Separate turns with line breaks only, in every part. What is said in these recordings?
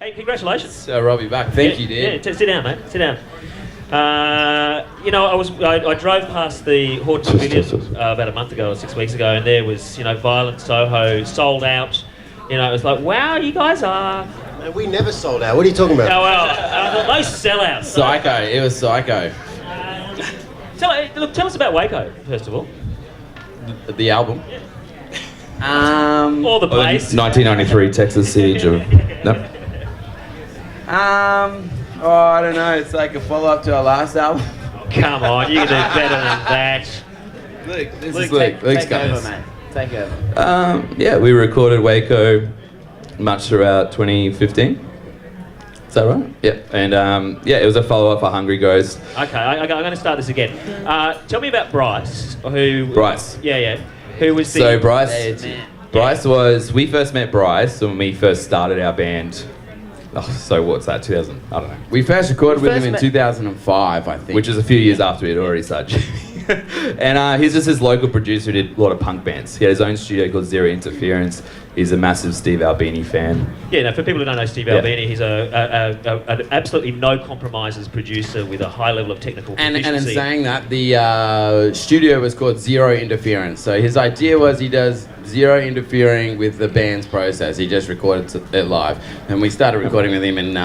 Hey, congratulations.
So Robbie back. Thank you, dude.
Yeah, sit down, mate. Sit down. I drove past the Horton Pavilion about a month ago or 6 weeks ago, and there was, Violent Soho sold out. It was like, wow, you guys are.
Man, we never sold out. What are you talking about?
Oh well, those sellouts.
Psycho. It was psycho.
Tell us about Waco first of all.
The album.
Or the place.
1993 Texas siege. No.
I don't know. It's like a follow-up to our last album.
Come on, you can do better than that.
Luke, this is Luke. Luke's
take over, mate. Take over.
We recorded Waco much throughout 2015. Is that right? Yeah. And it was a follow-up for Hungry Ghost.
Okay, I'm going to start this again. Tell me about Bryce, who...
Bryce.
Yeah. Who was the...
So Bryce was... We first met Bryce when we first started our band. Oh, so what's that, 2000? I don't know.
We first recorded with him in 2005, I think.
Which is a few years after we'd already started. And he's just this local producer who did a lot of punk bands. He had his own studio called Zero Interference. He's a massive Steve Albini fan.
Yeah, no, for people who don't know Steve Albini, he's an absolutely no compromises producer with a high level of technical proficiency.
And in saying that, the studio was called Zero Interference. So his idea was he does zero interfering with the band's process. He just recorded it live. And we started recording with him in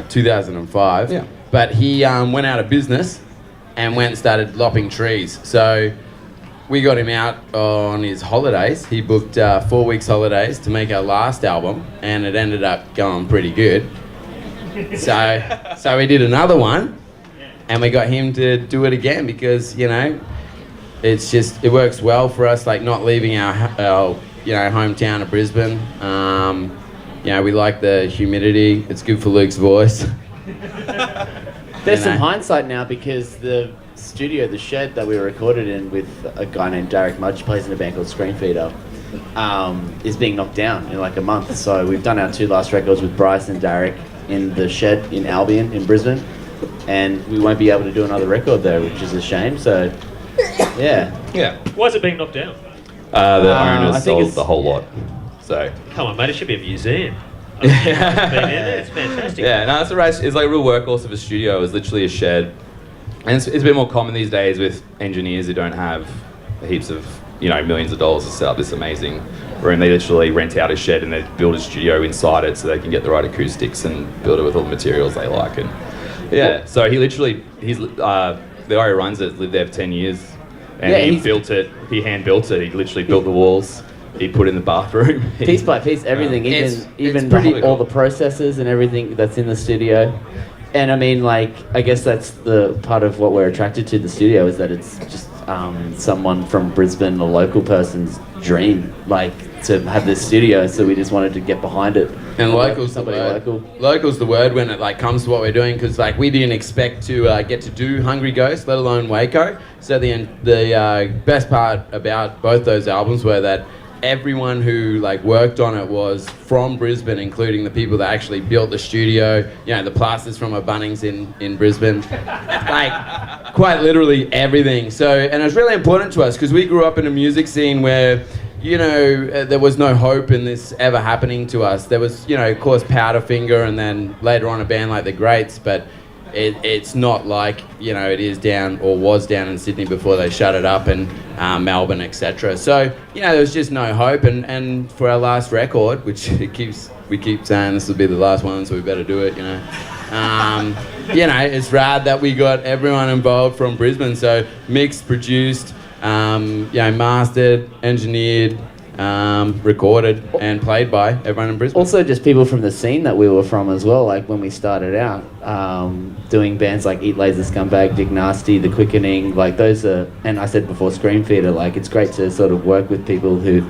2005.
Yeah.
But he went out of business and went and started lopping trees. So we got him out on his holidays. He booked 4 weeks holidays to make our last album, and it ended up going pretty good. So we did another one, and we got him to do it again because, it's just, it works well for us, like not leaving our hometown of Brisbane. We like the humidity. It's good for Luke's voice.
There's some hindsight now because the studio, the shed that we were recorded in with a guy named Derek Mudge, plays in a band called Screenfeeder, is being knocked down in like a month. So we've done our two last records with Bryce and Derek in the shed in Albion in Brisbane, and we won't be able to do another record there, which is a shame. So yeah.
Why is it being knocked down?
The owners sold the whole lot. So
come on, mate, it should be a museum. It's fantastic.
Yeah, no, it's like a real workhorse of a studio. It was literally a shed. And it's a bit more common these days with engineers who don't have heaps of, millions of dollars to set up this amazing room. They literally rent out a shed and they build a studio inside it so they can get the right acoustics and build it with all the materials they like. And so the guy who runs it lived there for 10 years. And he built it, he hand built it. He literally built the walls. He put in the bathroom.
Piece by piece, everything, even all the processes and everything that's in the studio. And I mean, I guess that's the part of what we're attracted to the studio is that it's just someone from Brisbane, a local person's dream, to have this studio. So we just wanted to get behind it.
And local's the word. Local's the word when it comes to what we're doing, because we didn't expect to get to do Hungry Ghost, let alone Waco. So the best part about both those albums were that everyone who worked on it was from Brisbane, including the people that actually built the studio. The plasters from a Bunnings in Brisbane, quite literally everything. So, and it's really important to us because we grew up in a music scene where, there was no hope in this ever happening to us. There was, of course, Powderfinger, and then later on a band like the Greats, but it's not like, it is down or was down in Sydney before they shut it up, and Melbourne, etc. So, there was just no hope. And for our last record, which we keep saying this will be the last one, so we better do it, it's rad that we got everyone involved from Brisbane. So mixed, produced, mastered, engineered, recorded and played by everyone in Brisbane.
Also just people from the scene that we were from as well, when we started out, doing bands like Eat Laser Scumbag, Dick Nasty, The Quickening, those are, and I said before, Screenfeeder, it's great to sort of work with people who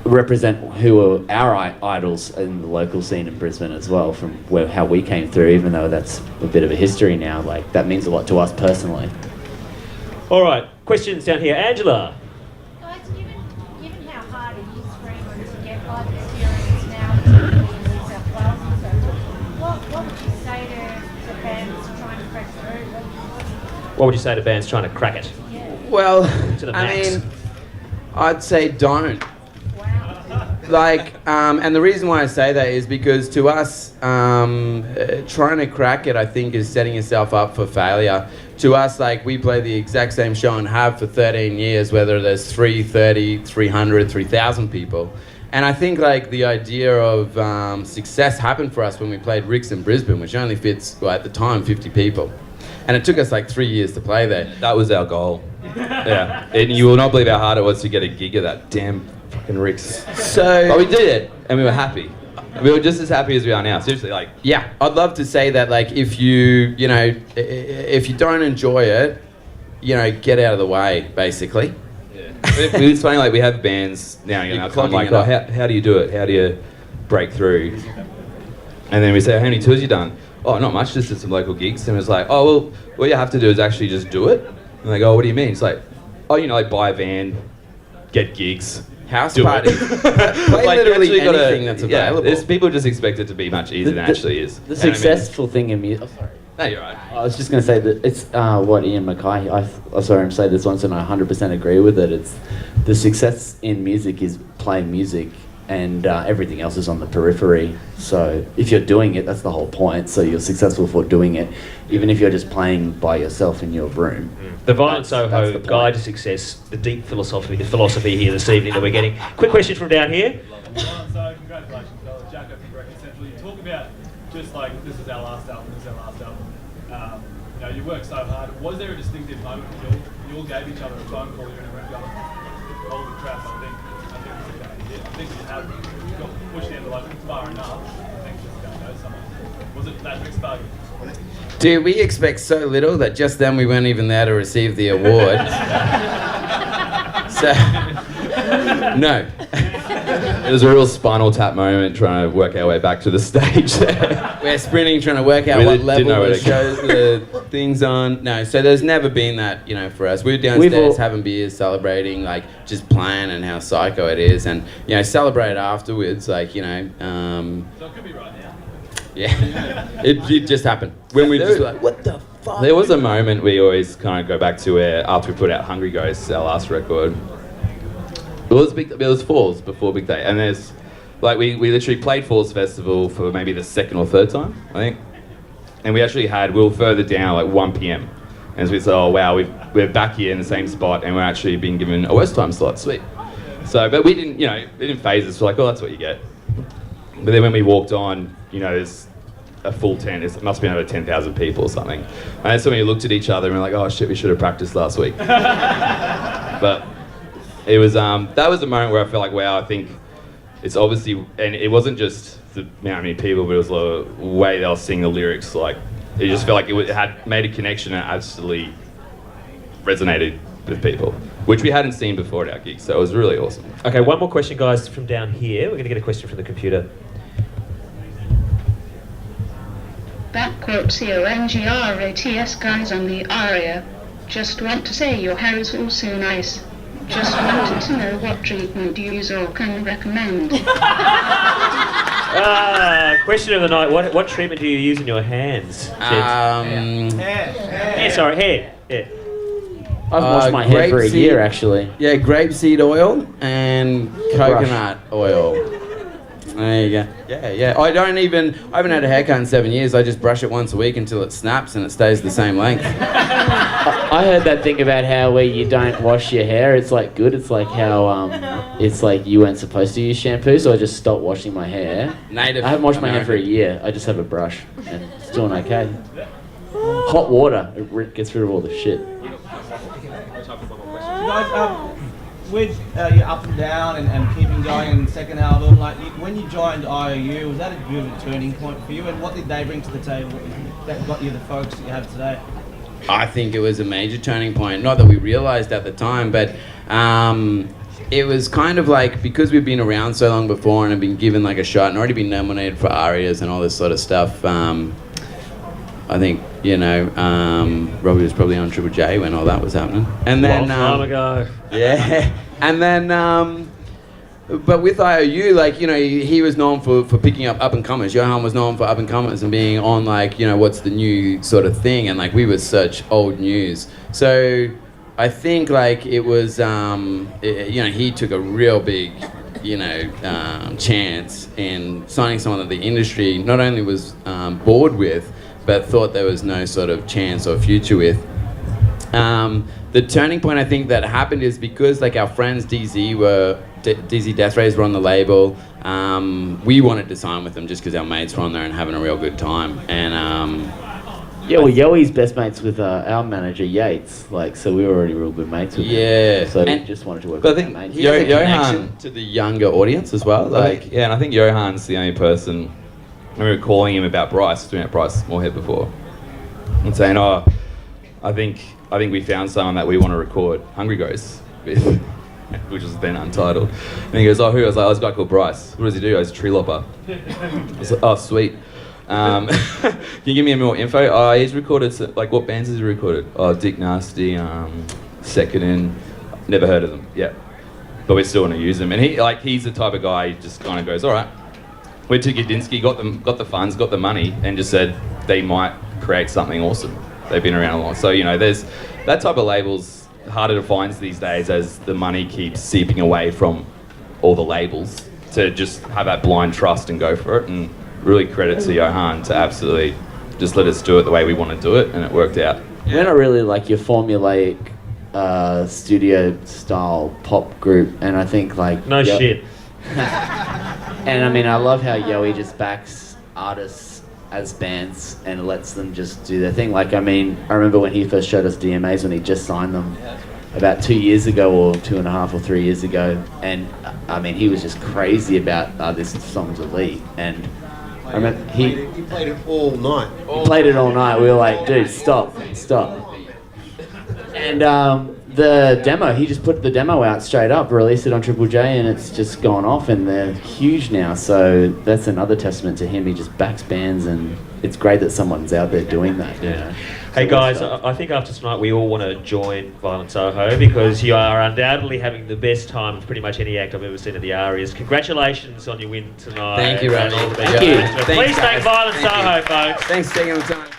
are our idols in the local scene in Brisbane as well, from how we came through, even though that's a bit of a history now, that means a lot to us personally.
All right, questions down here. Angela.
Guys, given how hard it is for anyone to get live experience now, particularly in New South Wales and so forth, what would you say to bands trying to crack through?
What would you say to bands trying to crack it?
Well,
To the max.
I'd say don't.
Wow.
like, and the reason why I say that is because to us, trying to crack it, I think, is setting yourself up for failure. To us, like, we play the exact same show and have for 13 years, whether there's 330, 300, 3,000 people. And I think, like, the idea of success happened for us when we played Rick's in Brisbane, which only fits, well, at the time, 50 people. And it took us like 3 years to play there.
That was our goal. Yeah. And you will not believe how hard it was to get a gig of that damn fucking Rick's.
So,
but we did it, and we were happy. We were just as happy as we are now. Seriously, like.
Yeah, I'd love to say that, like, if you know, if you don't enjoy it, you know, get out of the way, basically.
Yeah. It's funny, like, we have bands now, you know, I'm like, oh, how do you do it? How do you break through? And then we say, how many tours you done? Oh, not much, just did some local gigs. And it's like, oh, well, what you have to do is actually just do it. And they go, oh, what do you mean? It's like, oh, you know, like, buy a van, get gigs.
House party. Play
like,
literally
anything
anything that's available.
Yeah, people just expect it to be much easier than it actually is.
The successful thing in music... Oh, sorry.
No, you're right.
I was just going to say that it's what Ian Mackay, I saw him say this once and I 100% agree with it. It's the success in music is playing music and everything else is on the periphery. So if you're doing it, that's the whole point. So you're successful for doing it, even if you're just playing by yourself in your room.
The Violent Soho Guide to Success, the deep philosophy here this evening that we're getting. Quick question from down here.
So congratulations, fellas. Jacko from Breakfast Central. You talk about just like this is our last album, this is our last album. You know, you worked so hard. Was there a distinctive moment when you all gave each other a phone call during a room going, holy crap, I think this is going to hit. I think you have got pushed the envelope far enough. I think this is going to go somewhere. Was it that mixed bag?
Dude, we expect so little that just then we weren't even there to receive the award. So, no.
It was a real Spinal Tap moment trying to work our way back to the stage.
We're sprinting, trying to work out what level the shows the things on. No, so there's never been that, you know, for us. We're downstairs having beers, celebrating, like, just playing and how psycho it is, and, you know, celebrate afterwards, like, you know.
So it could be right now.
Yeah, it just happened. When we just like, what the fuck?
There was a moment we always kind of go back to where after we put out Hungry Ghosts, our last record, it was Falls before Big Day, and there's like we literally played Falls Festival for maybe the second or third time, I think, and we were further down, like 1 p.m, and so we said, oh wow, we're back here in the same spot, and we're actually being given a West time slot, sweet. So, but we didn't, you know, it didn't phase us. We're like, oh, that's what you get. But then when we walked on, you know, there's a full tent. It must have been over 10,000 people or something. And that's when we looked at each other and we're like, oh shit, we should have practiced last week. But it was, that was the moment where I felt like, wow, I think it's obviously, and it wasn't just the how many people, but it was the way they were singing the lyrics. Like, it just felt like it had made a connection and absolutely resonated with people, which we hadn't seen before at our gigs. So it was really awesome.
Okay, one more question, guys, from down here. We're going to get a question from the computer.
Backquote CONGRATS guys on the ARIA. Just want to say your hair is also nice. Just wanted to know what treatment you use or can recommend.
Question of the night. What treatment do you use in your hands? Hair. Sorry, hair. Yeah.
I've washed my hair for a year, actually.
Yeah, grapeseed oil and coconut oil. There you go. Yeah. I haven't had a haircut in 7 years. I just brush it once a week until it snaps and it stays the same length.
I heard that thing about how where you don't wash your hair, it's like good. It's like how it's like you weren't supposed to use shampoo, so I just stopped washing my hair. I haven't washed my hair for a year. I just have a brush and it's doing okay. Hot water, it gets rid of all the shit.
Guys, with your up and down and keeping going in the second album, like when you joined IOU, was that a good turning point for you? And what did they bring to the table that got you the folks that you have today?
I think it was a major turning point. Not that we realised at the time, but it was kind of like, because we've been around so long before and have been given like a shot and already been nominated for ARIAs and all this sort of stuff. I think, you know, Robbie was probably on Triple J when all that was happening. And then,
long time ago.
Yeah. And then, but with IOU, like, you know, he was known for picking up and comers. Johan was known for up and comers and being on, like, you know, what's the new sort of thing. And like, we were such old news. So I think like it was, you know, he took a real big, chance in signing someone that the industry not only was bored with, but thought there was no sort of chance or future with. The turning point I think that happened is because like our friends DZ Death Rays were on the label. We wanted to sign with them just because our mates were on there and having a real good time. And
yeah, well, Yoey's best mates with our manager Yates, like, so we were already real good mates with him.
Yeah,
so
and
we just wanted to work
but
with
I think
our mates.
he has a
Johan
connection to the younger audience as well. Like,
and I think Johan's the only person. I remember calling him about Bryce, doing Bryce Moorhead before, and saying, "Oh, I think we found someone that we want to record Hungry Ghosts with," which was then Untitled. And he goes, "Oh, who?" I was like, "Oh, this guy called Bryce. What does he do?" He's a tree lopper. I was like, "Oh, sweet." Can you give me more info? Oh, he's recorded, like, what bands has he recorded? Oh, Dick Nasty, Second In, never heard of them, yeah. But we still want to use them. And he's the type of guy who just kind of goes, all right. Went to Gadinsky, got the funds, got the money, and just said they might create something awesome. They've been around a lot. So, there's that type of labels harder to find these days as the money keeps seeping away from all the labels, to just have that blind trust and go for it. And really credit to Johan to absolutely just let us do it the way we want to do it, and it worked out.
We're not really like your formulaic studio style pop group, and I think like
No shit.
And I mean, I love how Yoey just backs artists as bands and lets them just do their thing. Like, I mean, I remember when he first showed us DMAs when he just signed them about 2 years ago, or 2.5 or 3 years ago, and I mean, he was just crazy about this song's elite. And I remember he
played it all night.
He played it all night. We were like, dude, stop. And the demo, he just put the demo out straight up, released it on Triple J, and it's just gone off, and they're huge now. So that's another testament to him. He just backs bands, and it's great that someone's out there doing that.
Yeah. Hey guys, I think after tonight we all want to join Violent Soho, because you are undoubtedly having the best time of pretty much any act I've ever seen at the ARIAs. Congratulations on your win tonight.
Thank you, Robbie.
Thank you. Please thank Violent Soho, folks.
Thanks for taking the time.